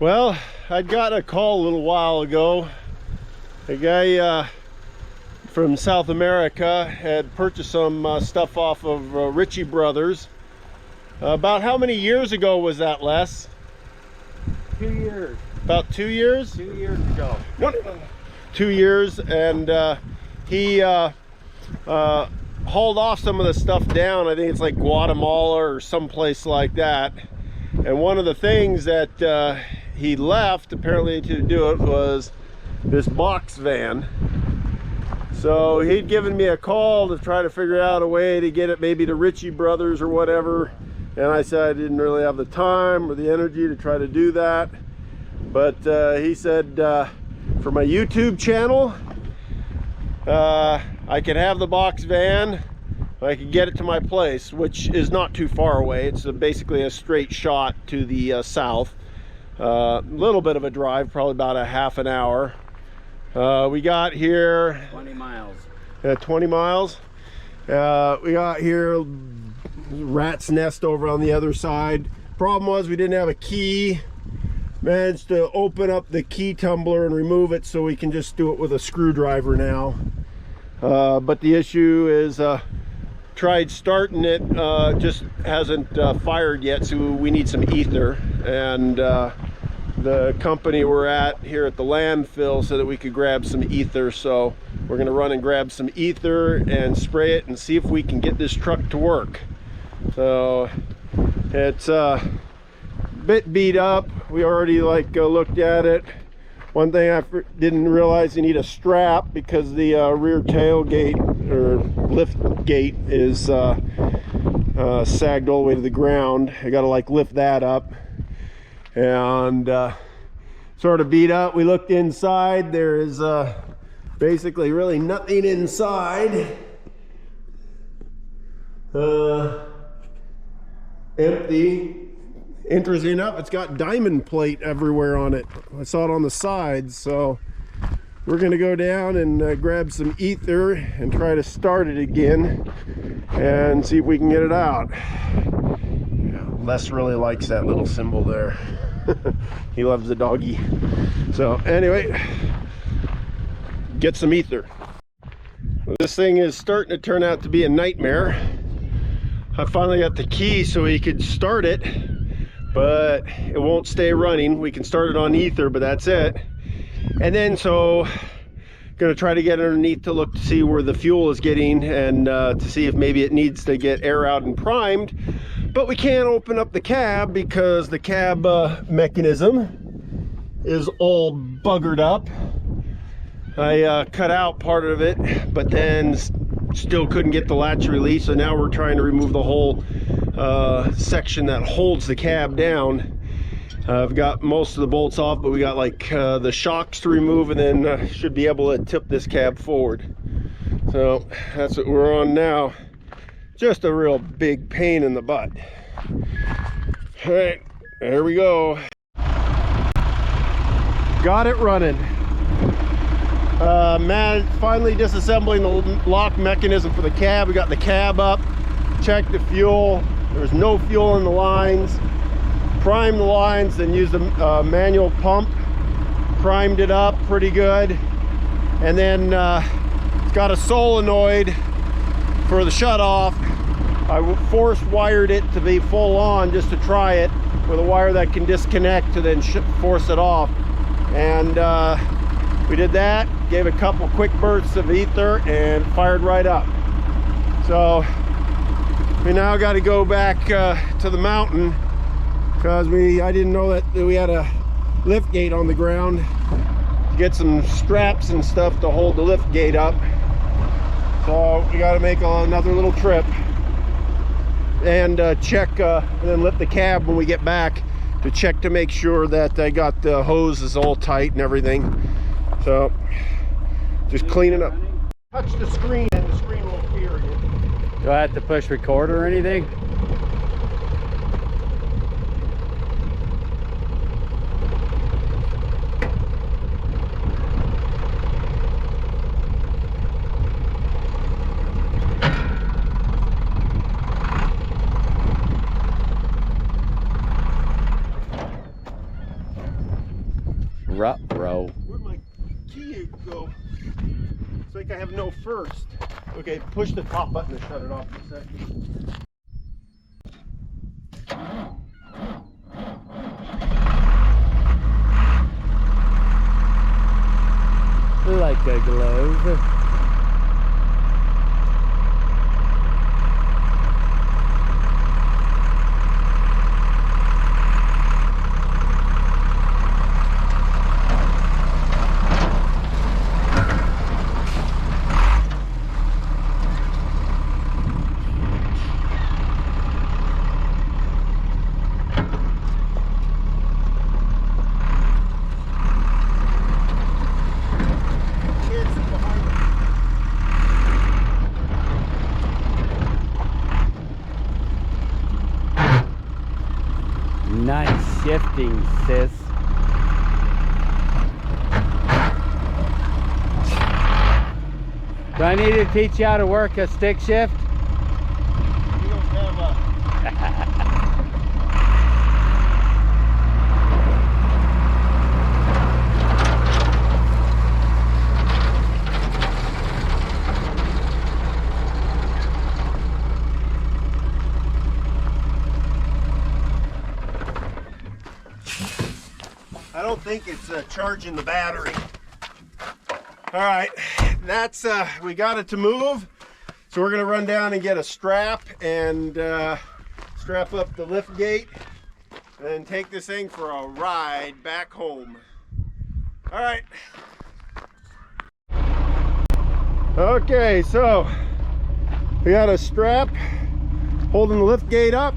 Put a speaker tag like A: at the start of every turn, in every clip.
A: Well, I got a call a little while ago. A guy from South America had purchased some stuff off of Ritchie Brothers. About how many years ago was that, Les?
B: 2 years.
A: About 2 years?
B: 2 years ago.
A: No. 2 years, and he hauled off some of the stuff down. I think it's like Guatemala or someplace like that. And one of the things that he left apparently to do it was this box van. So he'd given me a call to try to figure out a way to get it maybe to Ritchie Brothers or whatever, and I said I didn't really have the time or the energy to try to do that. But he said for my YouTube channel I could have the box van, I could get it to my place, which is not too far away. It's basically a straight shot to the south. A little bit of a drive, probably about a half an hour. We got here
B: 20 miles.
A: 20 miles. We got here, rat's nest over on the other side. Problem was we didn't have a key. Managed to open up the key tumbler and remove it, so we can just do it with a screwdriver now. But the issue is tried starting it, just hasn't fired yet, so we need some ether. And the company we're at here at the landfill said that we could grab some ether, so we're going to run and grab some ether and spray it and see if we can get this truck to work. So it's a bit beat up. We already looked at it. One thing I didn't realize, you need a strap because the rear tailgate or lift gate is sagged all the way to the ground. I got to lift that up, and sort of beat up. We looked inside. There is basically really nothing inside. Empty. Interesting enough, it's got diamond plate everywhere on it. I saw it on the sides, so we're gonna go down and grab some ether and try to start it again and see if we can get it out. Les really likes that little symbol there. He loves the doggy. So anyway, get some ether. This thing is starting to turn out to be a nightmare. I finally got the key so he could start it, but it won't stay running. We can start it on ether, but that's it. And then so gonna try to get underneath to look to see where the fuel is getting, and to see if maybe it needs to get air out and primed. But we can't open up the cab because the cab mechanism is all buggered up. I cut out part of it, but then still couldn't get the latch release, so now we're trying to remove the whole section that holds the cab down. I've got most of the bolts off, but we got the shocks to remove, and then should be able to tip this cab forward. So that's what we're on now. Just a real big pain in the butt. All right, there we go. Got it running. Man, finally disassembling the lock mechanism for the cab. We got the cab up, checked the fuel. There was no fuel in the lines. Primed the lines, then used the manual pump. Primed it up pretty good. And then it's got a solenoid for the shutoff. I force wired it to be full on just to try it with a wire that can disconnect to then force it off. And we did that, gave a couple quick bursts of ether, and fired right up. So we now got to go back to the mountain because I didn't know that we had a lift gate on the ground. Get some straps and stuff to hold the lift gate up. So we got to make another little trip and check and then lift the cab when we get back to check to make sure that I got the hoses all tight and everything. So just clean it up. Touch the screen and the screen will appear again.
B: Do I have to push record or anything? Ruh-roh.
A: Where'd my key go? It's like I have no first. Okay, push the top button to shut it off for a second.
B: Like a glove. Nice shifting, sis. Do I need to teach you how to work a stick shift?
A: We don't have a... I don't think it's charging the battery. All right, that's we got it to move. So we're gonna run down and get a strap and strap up the lift gate and take this thing for a ride back home. All right. Okay, so we got a strap holding the lift gate up.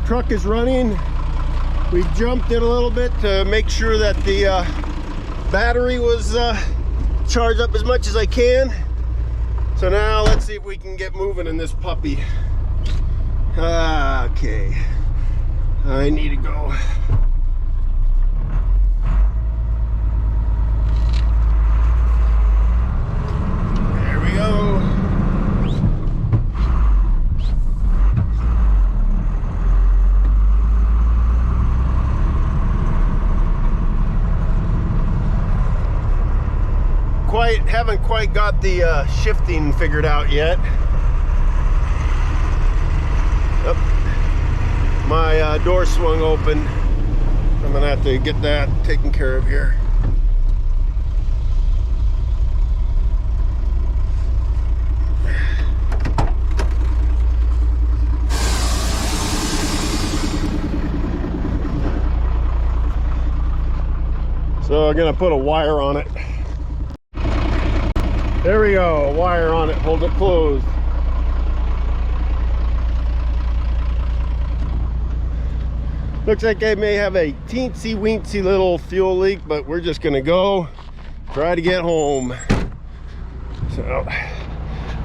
A: Truck is running. We jumped it a little bit to make sure that the battery was charged up as much as I can. So now let's see if we can get moving in this puppy. Okay, I need to go. There we go. Haven't quite got the shifting figured out yet. Yep. My door swung open. I'm gonna have to get that taken care of here. So I'm gonna put a wire on it. There we go, a wire on it, hold it closed. Looks like I may have a teensy weensy little fuel leak, but we're just gonna go try to get home. So,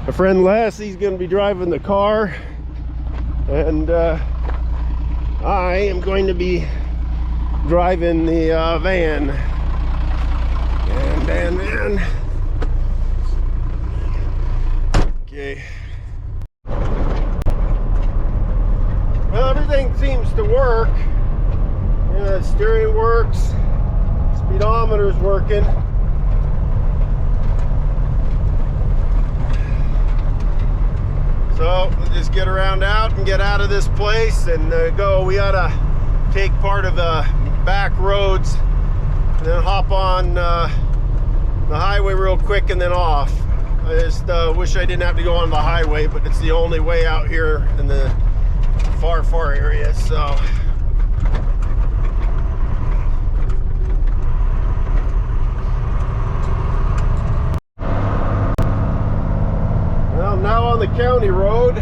A: my friend Leslie's gonna be driving the car, and I am going to be driving the van. And okay. Well, everything seems to work. Yeah, the steering works, speedometer's working. So we'll just get around out and get out of this place and go. We ought to take part of the back roads and then hop on the highway real quick and then off. I just wish I didn't have to go on the highway, but it's the only way out here in the far area. So well, I'm now on the county road.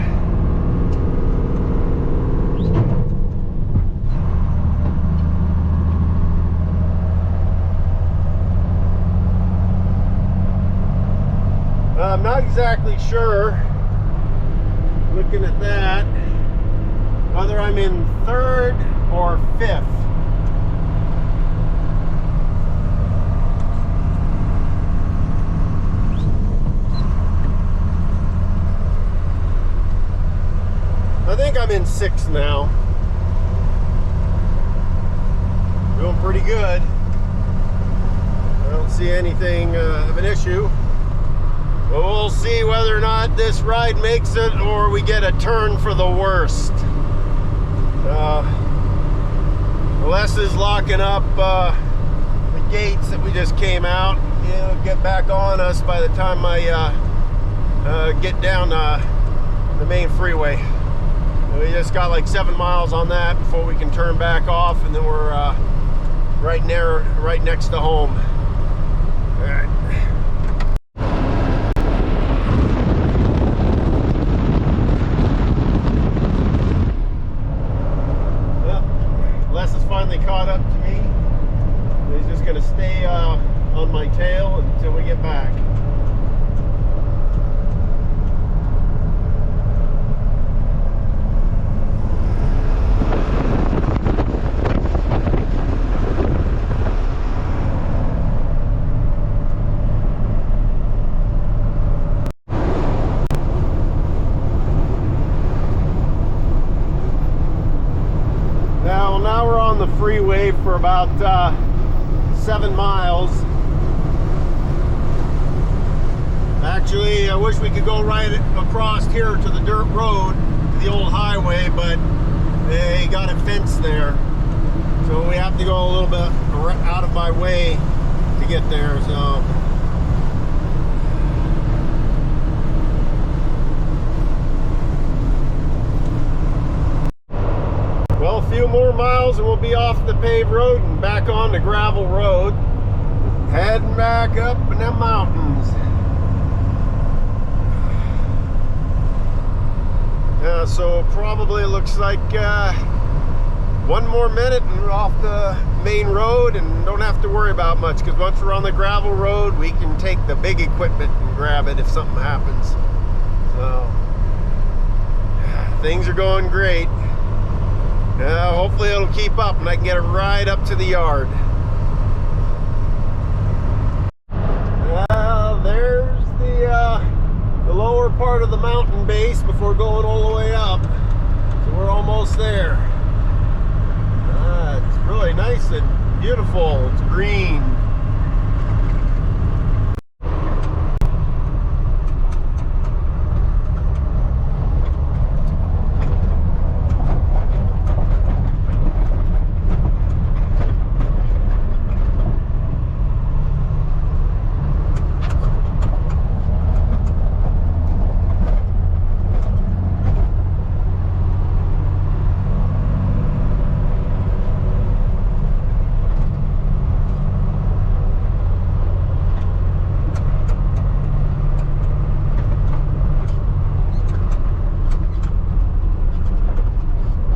A: I'm not exactly sure, looking at that, whether I'm in 3rd or 5th. I think I'm in 6th now. Doing pretty good. see anything of an issue. But we'll see whether or not this ride makes it or we get a turn for the worst. Les is locking up the gates that we just came out. It'll get back on us by the time I get down the main freeway. We just got like 7 miles on that before we can turn back off, and then we're right next to home. All right. Les is finally caught up to me. He's just gonna stay on my tail until we get back. Now we're on the freeway for about 7 miles. Actually, I wish we could go right across here to the dirt road, to the old highway, but they got a fence there. So we have to go a little bit out of my way to get there. So well, a few more miles and we'll be off the paved road and back on the gravel road, heading back up in the mountains. Yeah, so probably looks like 1 more minute and we're off the main road and don't have to worry about much, because once we're on the gravel road we can take the big equipment and grab it if something happens. So things are going great. Hopefully it'll keep up and I can get it right up to the yard. There's the lower part of the mountain base before going all the way up. So we're almost there. It's really nice and beautiful. It's green.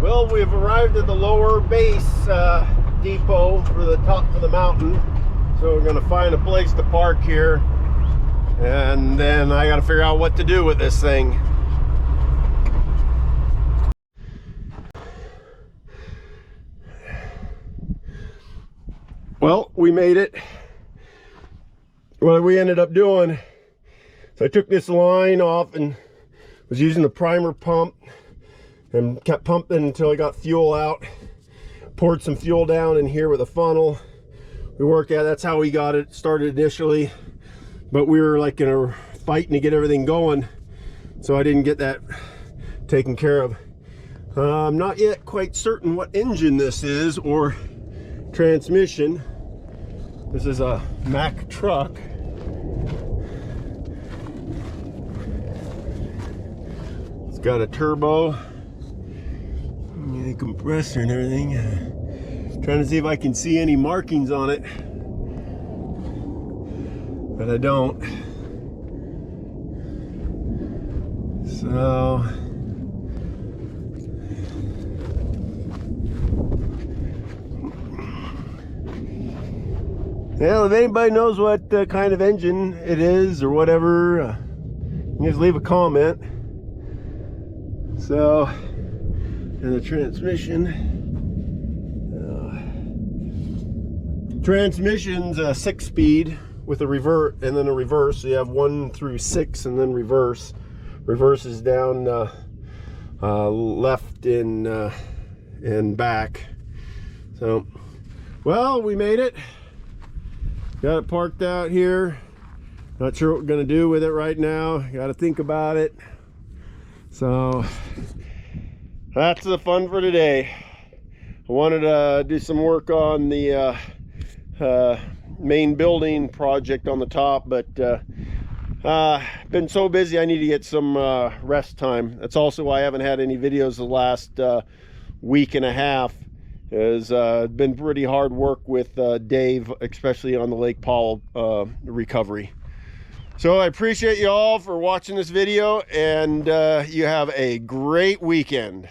A: Well, we've arrived at the lower base depot for the top of the mountain. So we're going to find a place to park here. And then I got to figure out what to do with this thing. Well, we made it. What we ended up doing, so I took this line off and was using the primer pump and kept pumping until I got fuel out. Poured some fuel down in here with a funnel. We worked at, that's how we got it started initially, but we were like in a fighting to get everything going, so I didn't get that taken care of. I'm not yet quite certain what engine this is or transmission. This is a Mack truck. It's got a turbo, the compressor and everything. Trying to see if I can see any markings on it, but I don't. So well, if anybody knows what kind of engine it is or whatever, you can just leave a comment. So, and the transmission. Transmission's a 6-speed with a revert and then a reverse. So you have 1 through 6 and then reverse. Reverse is down left and back. So, well, we made it. Got it parked out here. Not sure what we're gonna do with it right now. Got to think about it. So that's the fun for today. I wanted to do some work on the main building project on the top, but been so busy I need to get some rest time. That's also why I haven't had any videos the last week and a half. It's been pretty hard work with Dave, especially on the Lake Powell recovery. So I appreciate you all for watching this video, and you have a great weekend.